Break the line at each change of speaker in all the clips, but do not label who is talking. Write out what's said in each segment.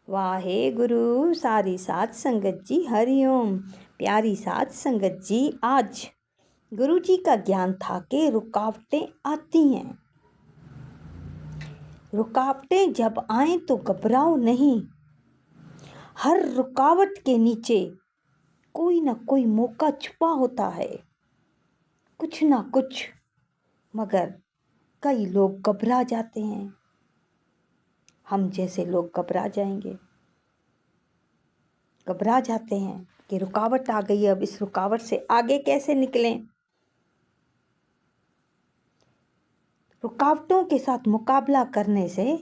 वाहे गुरु सारी साध संगत जी, हरिओम। प्यारी साध संगत जी, आज गुरु जी का ज्ञान था कि रुकावटें आती हैं। रुकावटें जब आए तो घबराओ नहीं। हर रुकावट के नीचे कोई ना कोई मौका छुपा होता है, कुछ ना कुछ। मगर कई लोग घबरा जाते हैं। हम जैसे लोग घबरा जाते हैं कि रुकावट आ गई, अब इस रुकावट से आगे कैसे निकलें। रुकावटों के साथ मुकाबला करने से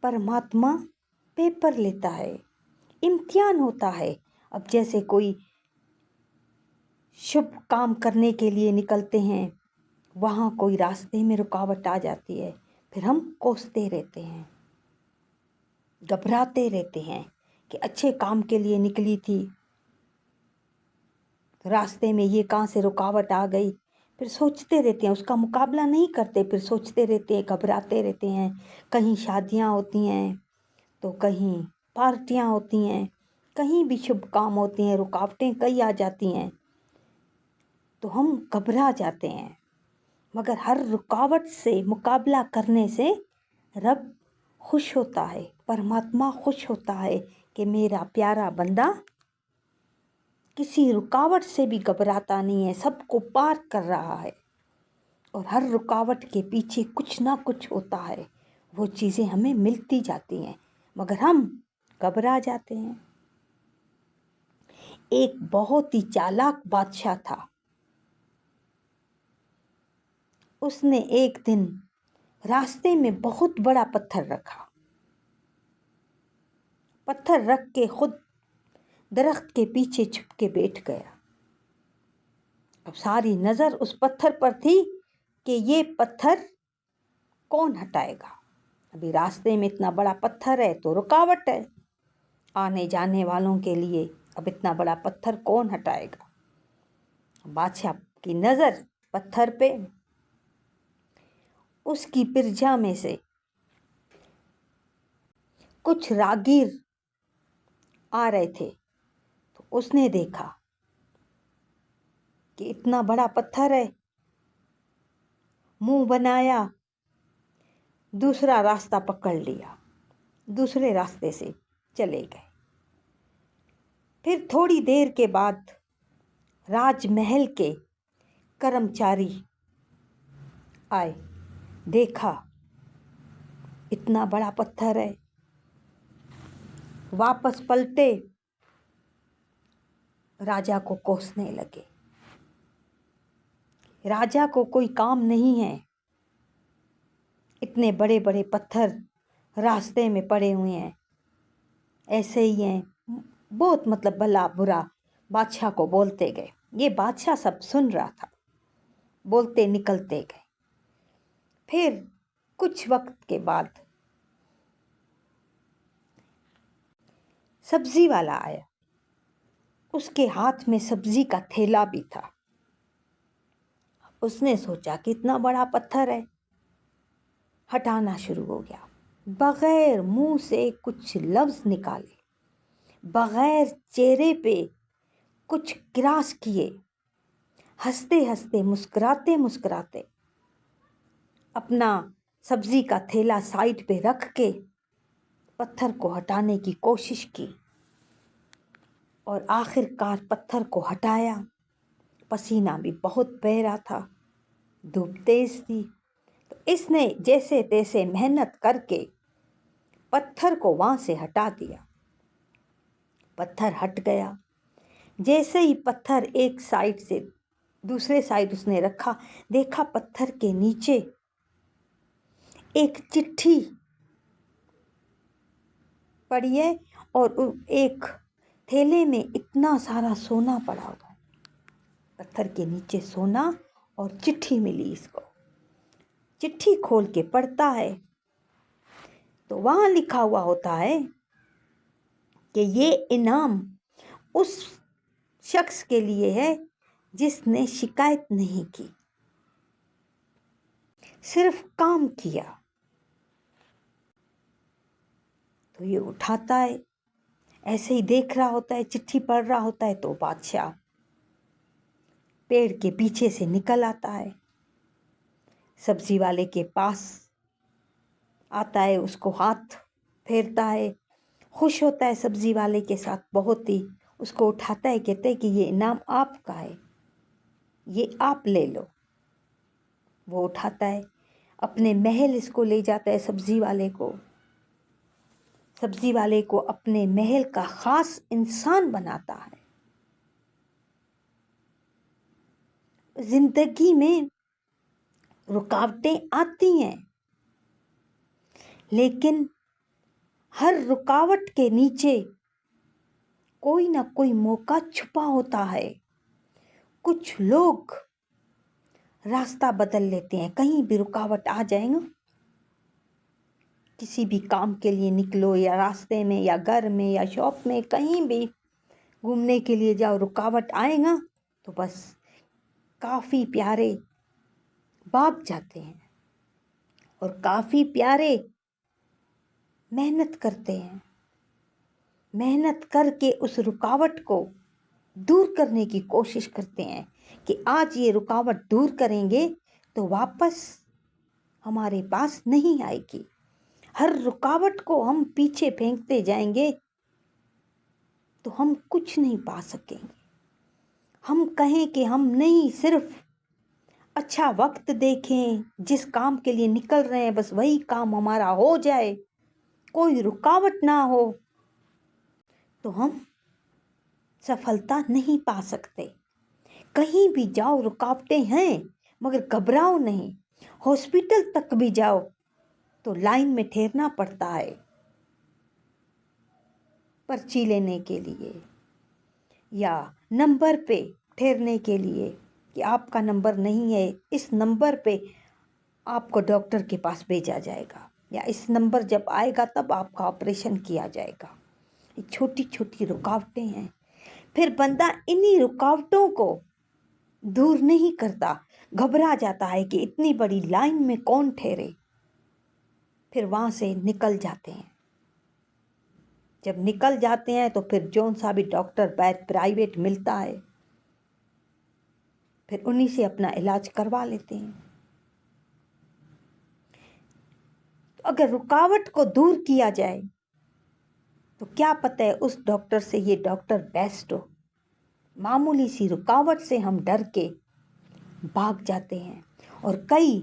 परमात्मा पेपर लेता है, इम्तिहान होता है। अब जैसे कोई शुभ काम करने के लिए निकलते हैं, वहाँ कोई रास्ते में रुकावट आ जाती है, फिर हम कोसते रहते हैं, घबराते रहते हैं कि अच्छे काम के लिए निकली थी, रास्ते में ये कहाँ से रुकावट आ गई। फिर सोचते रहते हैं, उसका मुकाबला नहीं करते, फिर सोचते रहते हैं, घबराते रहते हैं। कहीं शादियाँ होती हैं तो कहीं पार्टियाँ होती हैं, कहीं भी शुभ काम होते हैं, रुकावटें कई आ जाती हैं तो हम घबरा जाते हैं। मगर हर रुकावट से मुकाबला करने से रब खुश होता है, परमात्मा खुश होता है कि मेरा प्यारा बंदा किसी रुकावट से भी घबराता नहीं है, सबको पार कर रहा है। और हर रुकावट के पीछे कुछ ना कुछ होता है, वो चीज़ें हमें मिलती जाती हैं, मगर हम घबरा जाते हैं। एक बहुत ही चालाक बादशाह था। उसने एक दिन रास्ते में बहुत बड़ा पत्थर रखा। पत्थर रख के खुद दरख्त के पीछे छुप के बैठ गया। अब सारी नज़र उस पत्थर पर थी कि ये पत्थर कौन हटाएगा। अभी रास्ते में इतना बड़ा पत्थर है तो रुकावट है आने जाने वालों के लिए। अब इतना बड़ा पत्थर कौन हटाएगा। बादशाह की नज़र पत्थर पे। उसकी पिरजा में से कुछ रागीर आ रहे थे तो उसने देखा कि इतना बड़ा पत्थर है, मुंह बनाया, दूसरा रास्ता पकड़ लिया, दूसरे रास्ते से चले गए। फिर थोड़ी देर के बाद राजमहल के कर्मचारी आए, देखा इतना बड़ा पत्थर है, वापस पलटे, राजा को कोसने लगे। राजा को कोई काम नहीं है, इतने बड़े बड़े पत्थर रास्ते में पड़े हुए हैं, ऐसे ही हैं, बहुत मतलब भला बुरा बादशाह को बोलते गए। ये बादशाह सब सुन रहा था, बोलते निकलते गए। फिर कुछ वक्त के बाद सब्जी वाला आया, उसके हाथ में सब्जी का थैला भी था। उसने सोचा कि इतना बड़ा पत्थर है, हटाना शुरू हो गया। बगैर मुंह से कुछ लफ्ज निकाले, बगैर चेहरे पे कुछ क्रास किए, हंसते हंसते मुस्कुराते मुस्कुराते अपना सब्जी का थैला साइड पे रख के पत्थर को हटाने की कोशिश की और आखिरकार पत्थर को हटाया। पसीना भी बहुत बह रहा था, धूप तेज थी, तो इसने जैसे तैसे मेहनत करके पत्थर को वहाँ से हटा दिया। पत्थर हट गया। जैसे ही पत्थर एक साइड से दूसरे साइड उसने रखा, देखा पत्थर के नीचे एक चिट्ठी पड़ी है और एक थैले में इतना सारा सोना पड़ा हुआ है। पत्थर के नीचे सोना और चिट्ठी मिली इसको। चिट्ठी खोल के पढ़ता है तो वहाँ लिखा हुआ होता है कि ये इनाम उस शख्स के लिए है जिसने शिकायत नहीं की, सिर्फ काम किया। तो ये उठाता है, ऐसे ही देख रहा होता है, चिट्ठी पढ़ रहा होता है, तो बादशाह पेड़ के पीछे से निकल आता है, सब्जी वाले के पास आता है, उसको हाथ फेरता है, खुश होता है सब्जी वाले के साथ बहुत ही, उसको उठाता है, कहता है कि ये इनाम आपका है, ये आप ले लो। वो उठाता है, अपने महल इसको ले जाता है सब्जी वाले को, सब्जी वाले को अपने महल का खास इंसान बनाता है। जिंदगी में रुकावटें आती हैं, लेकिन हर रुकावट के नीचे कोई ना कोई मौका छुपा होता है। कुछ लोग रास्ता बदल लेते हैं, कहीं भी रुकावट आ जाएगा, किसी भी काम के लिए निकलो या रास्ते में या घर में या शॉप में, कहीं भी घूमने के लिए जाओ, रुकावट आएगा तो बस काफ़ी प्यारे भाग जाते हैं और काफ़ी प्यारे मेहनत करते हैं, मेहनत करके उस रुकावट को दूर करने की कोशिश करते हैं कि आज ये रुकावट दूर करेंगे तो वापस हमारे पास नहीं आएगी। हर रुकावट को हम पीछे फेंकते जाएंगे तो हम कुछ नहीं पा सकेंगे। हम कहें कि हम नहीं, सिर्फ अच्छा वक्त देखें, जिस काम के लिए निकल रहे हैं बस वही काम हमारा हो जाए, कोई रुकावट ना हो, तो हम सफलता नहीं पा सकते। कहीं भी जाओ रुकावटें हैं, मगर घबराओ नहीं। हॉस्पिटल तक भी जाओ तो लाइन में ठहरना पड़ता है पर्ची लेने के लिए या नंबर पे ठहरने के लिए कि आपका नंबर नहीं है, इस नंबर पे आपको डॉक्टर के पास भेजा जाएगा या इस नंबर जब आएगा तब आपका ऑपरेशन किया जाएगा। ये छोटी छोटी रुकावटें हैं। फिर बंदा इन्हीं रुकावटों को दूर नहीं करता, घबरा जाता है कि इतनी बड़ी लाइन में कौन ठहरे, फिर वहाँ से निकल जाते हैं। जब निकल जाते हैं तो फिर जौन सा भी डॉक्टर प्राइवेट मिलता है, फिर उन्हीं से अपना इलाज करवा लेते हैं। तो अगर रुकावट को दूर किया जाए तो क्या पता है उस डॉक्टर से ये डॉक्टर बेस्ट हो। मामूली सी रुकावट से हम डर के भाग जाते हैं और कई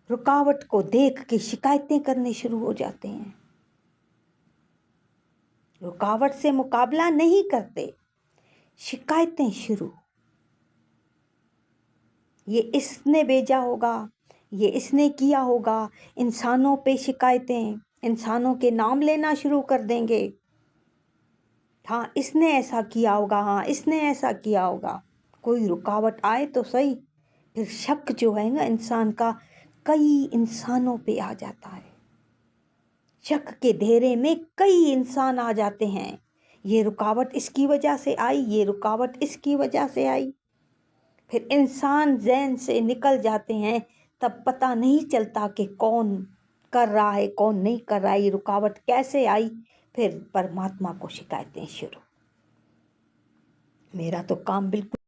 रुकावट को देख के शिकायतें करने शुरू हो जाते हैं। रुकावट से मुकाबला नहीं करते, शिकायतें शुरू, ये इसने भेजा होगा, ये इसने किया होगा, इंसानों पे शिकायतें, इंसानों के नाम लेना शुरू कर देंगे। हाँ इसने ऐसा किया होगा, हाँ इसने ऐसा किया होगा। कोई रुकावट आए तो सही, फिर शक जो है ना इंसान का कई इंसानों पे आ जाता है। शक के घेरे में कई इंसान आ जाते हैं। ये रुकावट इसकी वजह से आई, ये रुकावट इसकी वजह से आई। फिर इंसान ज़हन से निकल जाते हैं, तब पता नहीं चलता कि कौन कर रहा है कौन नहीं कर रहा है, ये रुकावट कैसे आई। फिर परमात्मा को शिकायतें शुरू। मेरा तो काम बिल्कुल